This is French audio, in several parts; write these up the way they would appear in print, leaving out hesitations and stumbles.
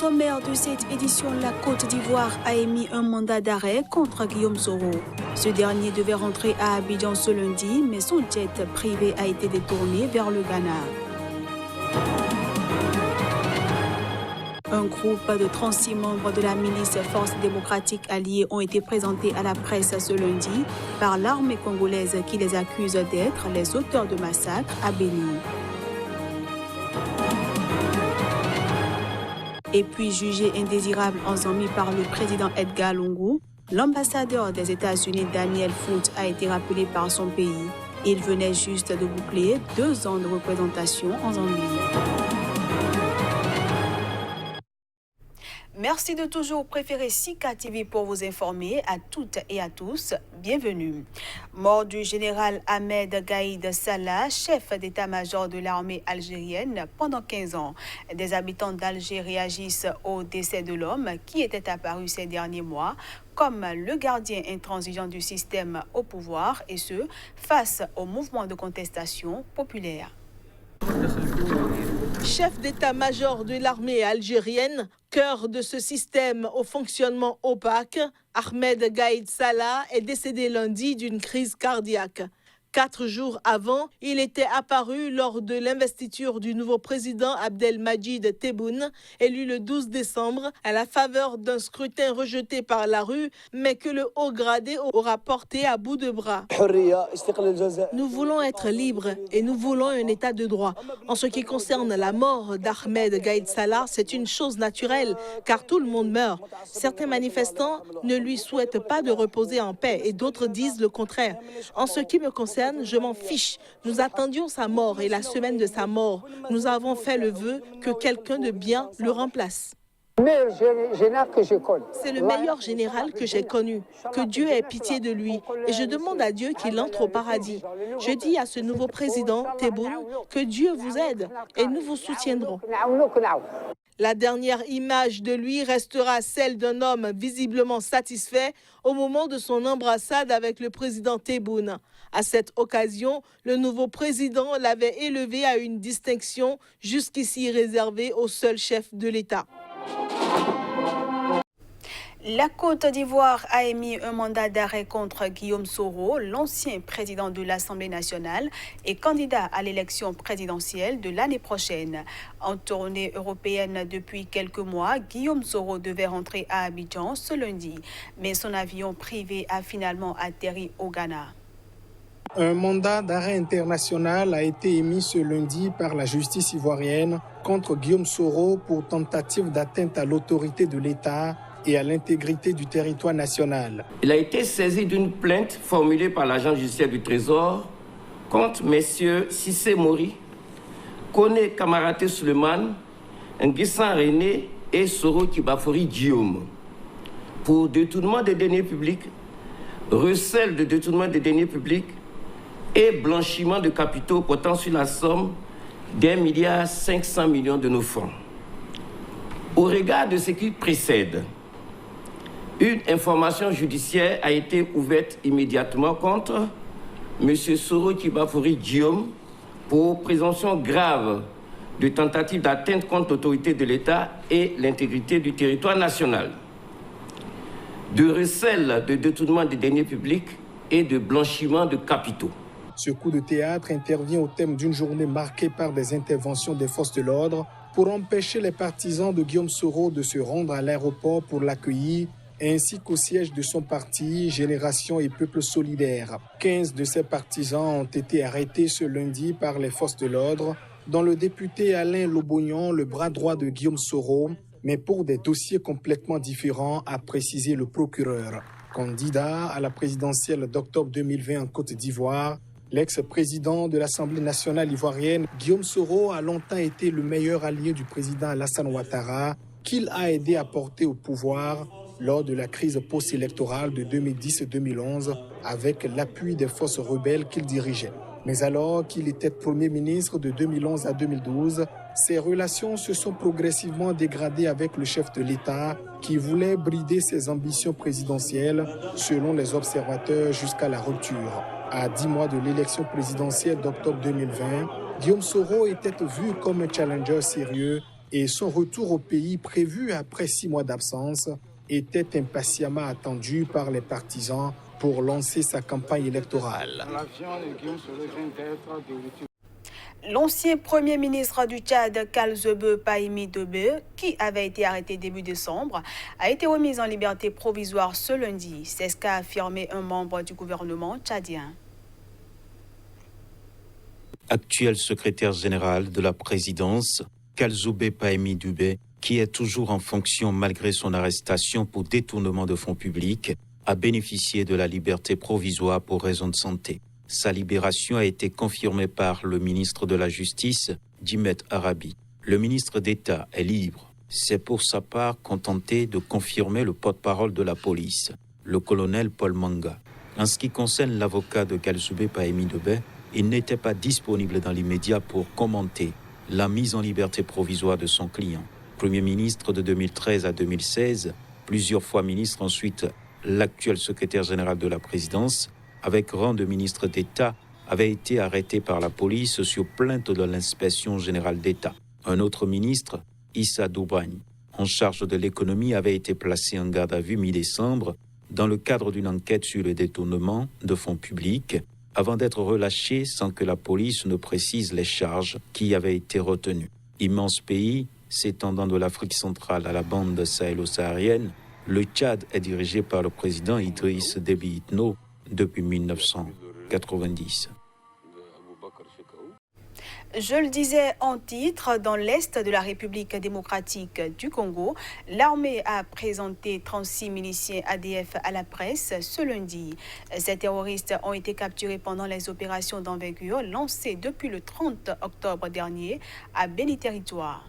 sommaire de cette édition, la Côte d'Ivoire a émis un mandat d'arrêt contre Guillaume Soro. Ce dernier devait rentrer à Abidjan ce lundi, mais son jet privé a été détourné vers le Ghana. Un groupe de 36 membres de la milice Force démocratique alliée ont été présentés à la presse ce lundi par l'armée congolaise qui les accuse d'être les auteurs de massacres à Béni. Et puis jugé indésirable en Zambie par le président Edgar Lungu, l'ambassadeur des États-Unis Daniel Foote a été rappelé par son pays. Il venait juste de boucler 2 ans de représentation en Zambie. Merci de toujours préférer Sika TV pour vous informer. À toutes et à tous, bienvenue. Mort du général Ahmed Gaïd Salah, chef d'état-major de l'armée algérienne pendant 15 ans. Des habitants d'Alger réagissent au décès de l'homme qui était apparu ces derniers mois comme le gardien intransigeant du système au pouvoir, et ce, face au mouvement de contestation populaire. Chef d'état-major de l'armée algérienne, cœur de ce système au fonctionnement opaque, Ahmed Gaïd Salah est décédé lundi d'une crise cardiaque. 4 jours avant, il était apparu lors de l'investiture du nouveau président Abdelmadjid Tebboune, élu le 12 décembre, à la faveur d'un scrutin rejeté par la rue, mais que le haut gradé aura porté à bout de bras. Nous voulons être libres et nous voulons un état de droit. En ce qui concerne la mort d'Ahmed Gaïd Salah, c'est une chose naturelle, car tout le monde meurt. Certains manifestants ne lui souhaitent pas de reposer en paix et d'autres disent le contraire. En ce qui me concerne, je m'en fiche. Nous attendions sa mort et la semaine de sa mort, nous avons fait le vœu que quelqu'un de bien le remplace. C'est le meilleur général que j'ai connu. Que Dieu ait pitié de lui. Et je demande à Dieu qu'il entre au paradis. Je dis à ce nouveau président, Tebboune, que Dieu vous aide et nous vous soutiendrons. La dernière image de lui restera celle d'un homme visiblement satisfait au moment de son embrassade avec le président Tebboune. À cette occasion, le nouveau président l'avait élevé à une distinction jusqu'ici réservée au seul chef de l'État. La Côte d'Ivoire a émis un mandat d'arrêt contre Guillaume Soro, l'ancien président de l'Assemblée nationale et candidat à l'élection présidentielle de l'année prochaine. En tournée européenne depuis quelques mois, Guillaume Soro devait rentrer à Abidjan ce lundi, mais son avion privé a finalement atterri au Ghana. Un mandat d'arrêt international a été émis ce lundi par la justice ivoirienne contre Guillaume Soro pour tentative d'atteinte à l'autorité de l'État et à l'intégrité du territoire national. Il a été saisi d'une plainte formulée par l'agent judiciaire du Trésor contre messieurs Cissé Mori, Kone Kamaraté Suleiman, Nguissan René et Soro Kibafori Guillaume pour détournement des deniers publics, recel de détournement des deniers publics et blanchiment de capitaux portant sur la somme d'1,5 milliard de nos francs. Au regard de ce qui précède, une information judiciaire a été ouverte immédiatement contre M. Soro Kibafori Guillaume pour présomption grave de tentative d'atteinte contre l'autorité de l'État et l'intégrité du territoire national, de recel de détournement des deniers publics et de blanchiment de capitaux. Ce coup de théâtre intervient au thème d'une journée marquée par des interventions des forces de l'ordre pour empêcher les partisans de Guillaume Soro de se rendre à l'aéroport pour l'accueillir, ainsi qu'au siège de son parti, Génération et Peuple Solidaire. 15 de ses partisans ont été arrêtés ce lundi par les forces de l'ordre, dont le député Alain Lobognon, le bras droit de Guillaume Soro, mais pour des dossiers complètement différents, a précisé le procureur. Candidat à la présidentielle d'octobre 2020 en Côte d'Ivoire, l'ex-président de l'Assemblée nationale ivoirienne, Guillaume Soro, a longtemps été le meilleur allié du président Alassane Ouattara, qu'il a aidé à porter au pouvoir lors de la crise post-électorale de 2010-2011 avec l'appui des forces rebelles qu'il dirigeait. Mais alors qu'il était Premier ministre de 2011 à 2012, ses relations se sont progressivement dégradées avec le chef de l'État qui voulait brider ses ambitions présidentielles, selon les observateurs, jusqu'à la rupture. À 10 mois de l'élection présidentielle d'octobre 2020, Guillaume Soro était vu comme un challenger sérieux et son retour au pays prévu après 6 mois d'absence était impatiemment attendu par les partisans pour lancer sa campagne électorale. L'ancien Premier ministre du Tchad, Kalzebe Pahimi Debe, qui avait été arrêté début décembre, a été remis en liberté provisoire ce lundi. C'est ce qu'a affirmé un membre du gouvernement tchadien. Actuel secrétaire général de la présidence, Kalzebe Pahimi Dube, qui est toujours en fonction malgré son arrestation pour détournement de fonds publics, a bénéficié de la liberté provisoire pour raison de santé. Sa libération a été confirmée par le ministre de la Justice, Djimet Arabi. Le ministre d'État est libre. C'est pour sa part contenté de confirmer le porte-parole de la police, le colonel Paul Manga. En ce qui concerne l'avocat de Kalzebe Pahimi Dube, il n'était pas disponible dans l'immédiat pour commenter la mise en liberté provisoire de son client. Premier ministre de 2013 à 2016, plusieurs fois ministre, ensuite l'actuel secrétaire général de la présidence, avec rang de ministre d'État, avait été arrêté par la police sur plainte de l'inspection générale d'État. Un autre ministre, Issa Doubragne, en charge de l'économie, avait été placé en garde à vue mi-décembre dans le cadre d'une enquête sur le détournement de fonds publics, avant d'être relâché sans que la police ne précise les charges qui avaient été retenues. Immense pays, s'étendant de l'Afrique centrale à la bande sahélo-saharienne, le Tchad est dirigé par le président Idriss Déby Itno depuis 1990. Je le disais en titre, dans l'est de la République démocratique du Congo, l'armée a présenté 36 miliciens ADF à la presse ce lundi. Ces terroristes ont été capturés pendant les opérations d'envergure lancées depuis le 30 octobre dernier à Béni-Territoire.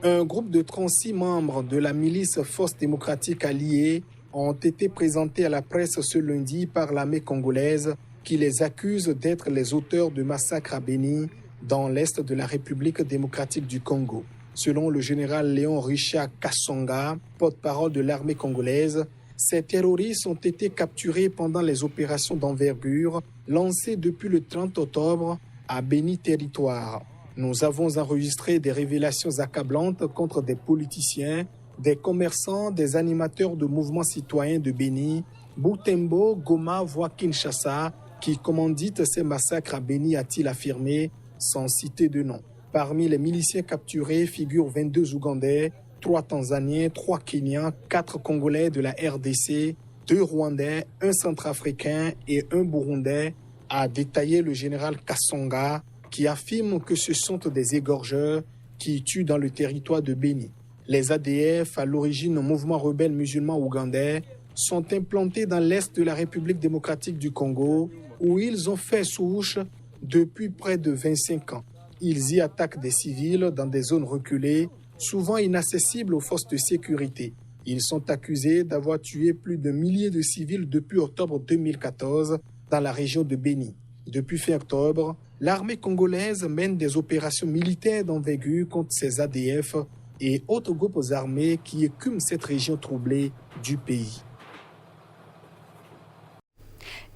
Un groupe de 36 membres de la milice Force démocratique alliée ont été présentés à la presse ce lundi par l'armée congolaise qui les accuse d'être les auteurs de massacres à Béni dans l'est de la République démocratique du Congo. Selon le général Léon Richard Kassonga, porte-parole de l'armée congolaise, ces terroristes ont été capturés pendant les opérations d'envergure lancées depuis le 30 octobre à Béni-Territoire. Nous avons enregistré des révélations accablantes contre des politiciens, des commerçants, des animateurs de mouvements citoyens de Béni, Butembo, Goma, voire Kinshasa, qui commanditent ces massacres à Béni, a-t-il affirmé, sans citer de nom. Parmi les miliciens capturés figurent 22 Ougandais, 3 Tanzaniens, 3 Kenyans, 4 Congolais de la RDC, 2 Rwandais, 1 Centrafricain et 1 Burundais, a détaillé le général Kassonga, qui affirme que ce sont des égorgeurs qui tuent dans le territoire de Béni. Les ADF, à l'origine un mouvement rebelle musulman ougandais, sont implantés dans l'est de la République démocratique du Congo, où ils ont fait souche depuis près de 25 ans. Ils y attaquent des civils dans des zones reculées, souvent inaccessibles aux forces de sécurité. Ils sont accusés d'avoir tué plus de milliers de civils depuis octobre 2014 dans la région de Béni. Depuis fin octobre, l'armée congolaise mène des opérations militaires d'envergure contre ces ADF et autres groupes armés qui écument cette région troublée du pays.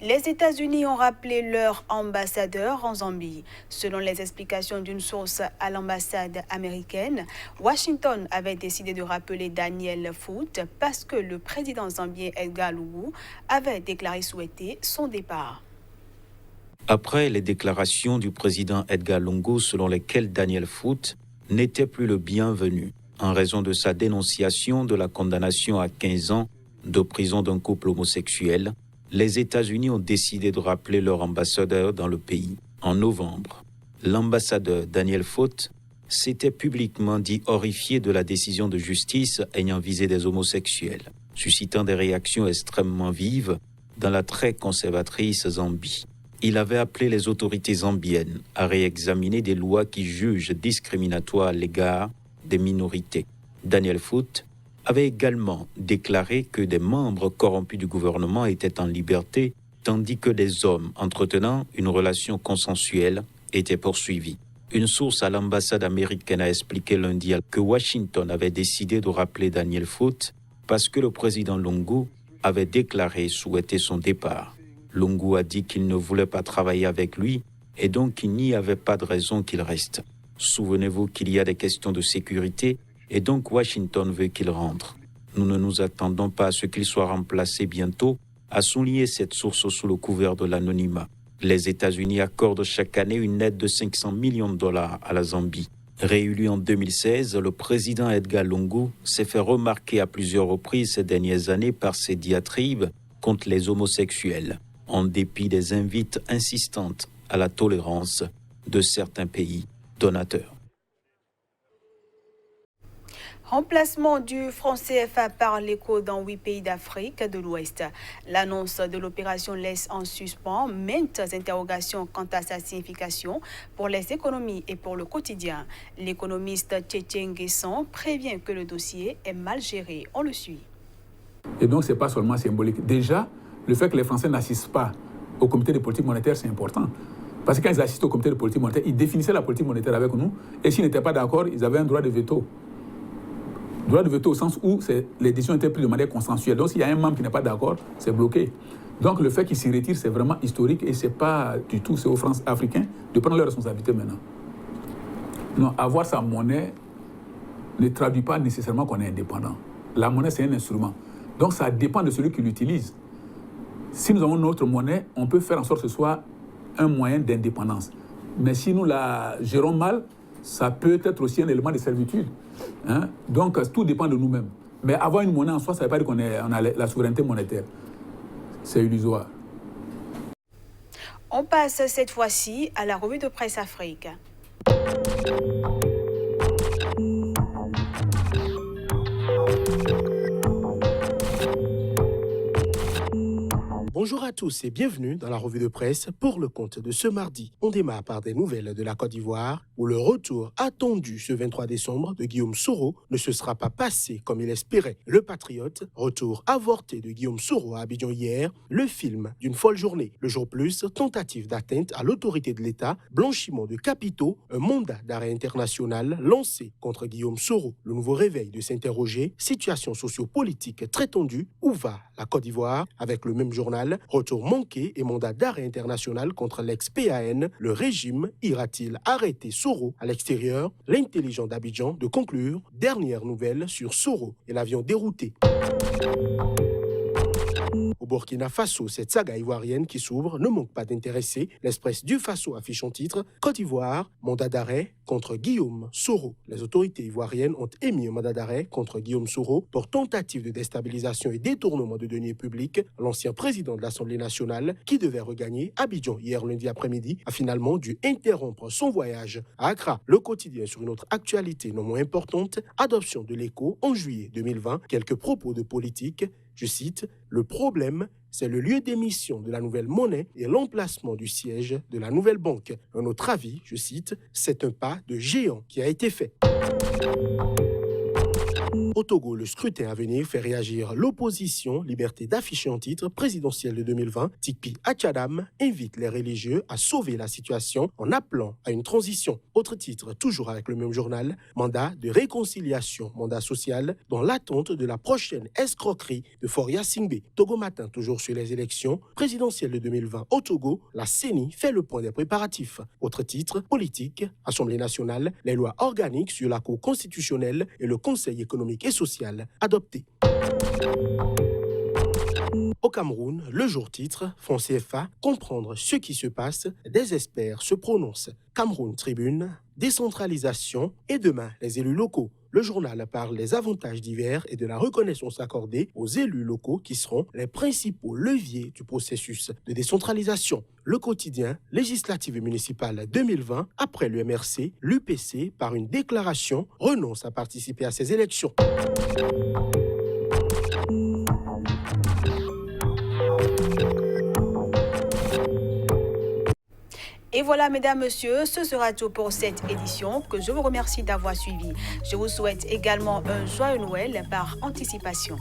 Les États-Unis ont rappelé leur ambassadeur en Zambie. Selon les explications d'une source à l'ambassade américaine, Washington avait décidé de rappeler Daniel Foote parce que le président zambien Edgar Lungu avait déclaré souhaiter son départ. Après les déclarations du président Edgar Lungu selon lesquelles Daniel Foote n'était plus le bienvenu en raison de sa dénonciation de la condamnation à 15 ans de prison d'un couple homosexuel, les États-Unis ont décidé de rappeler leur ambassadeur dans le pays. En novembre, l'ambassadeur Daniel Foote s'était publiquement dit horrifié de la décision de justice ayant visé des homosexuels, suscitant des réactions extrêmement vives dans la très conservatrice Zambie. Il avait appelé les autorités zambiennes à réexaminer des lois qui jugent discriminatoires à l'égard des minorités. Daniel Foote avait également déclaré que des membres corrompus du gouvernement étaient en liberté, tandis que des hommes entretenant une relation consensuelle étaient poursuivis. Une source à l'ambassade américaine a expliqué lundi que Washington avait décidé de rappeler Daniel Foote parce que le président Lungu avait déclaré souhaiter son départ. Lungu a dit qu'il ne voulait pas travailler avec lui et donc il n'y avait pas de raison qu'il reste. Souvenez-vous qu'il y a des questions de sécurité et donc Washington veut qu'il rentre. Nous ne nous attendons pas à ce qu'il soit remplacé bientôt, a souligné cette source sous le couvert de l'anonymat. Les États-Unis accordent chaque année une aide de 500 millions de dollars à la Zambie. Réélu en 2016, le président Edgar Lungu s'est fait remarquer à plusieurs reprises ces dernières années par ses diatribes contre les homosexuels, en dépit des invites insistantes à la tolérance de certains pays donateurs. Remplacement du franc CFA par l'écho dans 8 pays d'Afrique de l'Ouest. L'annonce de l'opération laisse en suspens maintes interrogations quant à sa signification pour les économies et pour le quotidien. L'économiste Tchétchen Guesson prévient que le dossier est mal géré. On le suit. Et donc, ce n'est pas seulement symbolique. Déjà, le fait que les Français n'assistent pas au comité de politique monétaire, c'est important. Parce que quand ils assistent au comité de politique monétaire, ils définissaient la politique monétaire avec nous. Et s'ils n'étaient pas d'accord, ils avaient un droit de veto. Droit de veto au sens où les décisions étaient prises de manière consensuelle. Donc, s'il y a un membre qui n'est pas d'accord, c'est bloqué. Donc, le fait qu'ils s'y retirent, c'est vraiment historique et ce n'est pas du tout, c'est aux Français africains de prendre leurs responsabilités maintenant. Non, avoir sa monnaie ne traduit pas nécessairement qu'on est indépendant. La monnaie, c'est un instrument. Donc, ça dépend de celui qui l'utilise. Si nous avons notre monnaie, on peut faire en sorte que ce soit un moyen d'indépendance. Mais si nous la gérons mal, ça peut être aussi un élément de servitude. Hein? Donc, tout dépend de nous-mêmes. Mais avoir une monnaie en soi, ça ne veut pas dire qu'on a la souveraineté monétaire. C'est illusoire. On passe cette fois-ci à la revue de presse Afrique. Bonjour à tous et bienvenue dans la revue de presse pour le compte de ce mardi. On démarre par des nouvelles de la Côte d'Ivoire où le retour attendu ce 23 décembre de Guillaume Soro ne se sera pas passé comme il espérait. Le Patriote, retour avorté de Guillaume Soro à Abidjan hier, le film d'une folle journée. Le jour plus, tentative d'atteinte à l'autorité de l'État, blanchiment de capitaux, un mandat d'arrêt international lancé contre Guillaume Soro. Le nouveau réveil de s'interroger, situation socio-politique très tendue, où va la Côte d'Ivoire avec le même journal. Retour manqué et mandat d'arrêt international contre l'ex-PAN. Le régime ira-t-il arrêter Soro à l'extérieur? L'intelligent d'Abidjan de conclure. Dernière nouvelle sur Soro et l'avion dérouté. Au Burkina Faso, cette saga ivoirienne qui s'ouvre ne manque pas d'intéresser. L'Express du Faso affiche en titre « Côte d'Ivoire, mandat d'arrêt contre Guillaume Soro ». Les autorités ivoiriennes ont émis un mandat d'arrêt contre Guillaume Soro pour tentative de déstabilisation et détournement de deniers publics. L'ancien président de l'Assemblée nationale, qui devait regagner Abidjan hier lundi après-midi, a finalement dû interrompre son voyage à Accra. Le quotidien sur une autre actualité non moins importante, adoption de l'Écho en juillet 2020, quelques propos de politique. Je cite, « Le problème, c'est le lieu d'émission de la nouvelle monnaie et l'emplacement du siège de la nouvelle banque. Un autre avis, je cite, « C'est un pas de géant qui a été fait. » Au Togo, le scrutin à venir fait réagir l'opposition, liberté d'afficher en titre présidentielle de 2020. Tikpi Achadam invite les religieux à sauver la situation en appelant à une transition. Autre titre, toujours avec le même journal, mandat de réconciliation, mandat social, dans l'attente de la prochaine escroquerie de Foria Singbe. Togo Matin, toujours sur les élections présidentielles de 2020 au Togo, la CENI fait le point des préparatifs. Autre titre, politique, Assemblée nationale, les lois organiques sur la Cour constitutionnelle et le Conseil économique et social adopté. Au Cameroun, le jour titre, franc CFA, comprendre ce qui se passe, des experts se prononcent. Cameroun Tribune, décentralisation et demain les élus locaux. Le journal parle des avantages divers et de la reconnaissance accordée aux élus locaux qui seront les principaux leviers du processus de décentralisation. Le quotidien, législative et municipale 2020, après le MRC, l'UPC, par une déclaration, renonce à participer à ces élections. Et voilà, mesdames, messieurs, ce sera tout pour cette édition que je vous remercie d'avoir suivi. Je vous souhaite également un joyeux Noël par anticipation.